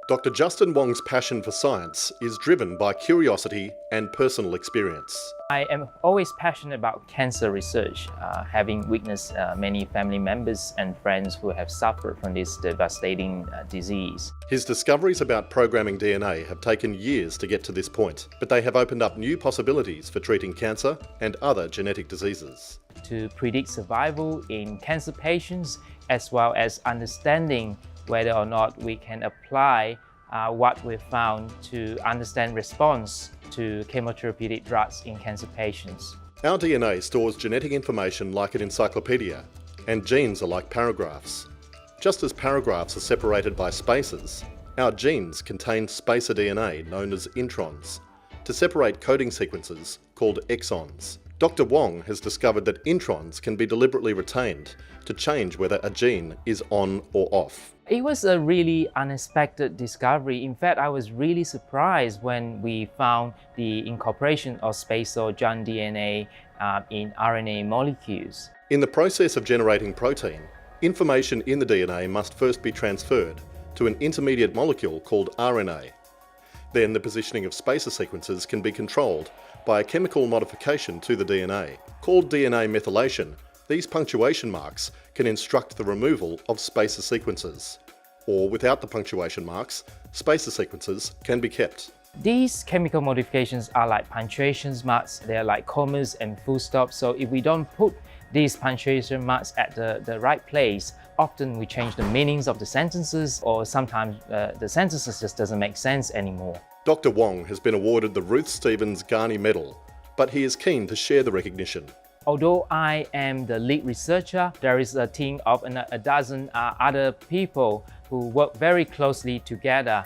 Dr. Justin Wong's passion for science is driven by curiosity and personal experience. I am always passionate about cancer research, having witnessed many family members and friends who have suffered from this devastating disease. His discoveries about programming DNA have taken years to get to this point, but they have opened up new possibilities for treating cancer and other genetic diseases. To predict survival in cancer patients, as well as understanding whether or not we can apply what we've found to understand response to chemotherapeutic drugs in cancer patients. Our DNA stores genetic information like an encyclopedia, and genes are like paragraphs. Just as paragraphs are separated by spaces, our genes contain spacer DNA known as introns to separate coding sequences called exons. Dr. Wong has discovered that introns can be deliberately retained to change whether a gene is on or off. It was a really unexpected discovery. In fact, I was really surprised when we found the incorporation of spacer junc DNA in RNA molecules. In the process of generating protein, information in the DNA must first be transferred to an intermediate molecule called RNA. Then the positioning of spacer sequences can be controlled by a chemical modification to the DNA. Called DNA methylation, these punctuation marks can instruct the removal of spacer sequences. Or without the punctuation marks, spacer sequences can be kept. These chemical modifications are like punctuation marks, they're like commas and full stops. So if we don't put these punctuation marks at the right place, often we change the meanings of the sentences, or sometimes the sentences just doesn't make sense anymore. Dr. Wong has been awarded the Ruth Gani Medal, but he is keen to share the recognition. Although I am the lead researcher, there is a team of a dozen other people who work very closely together.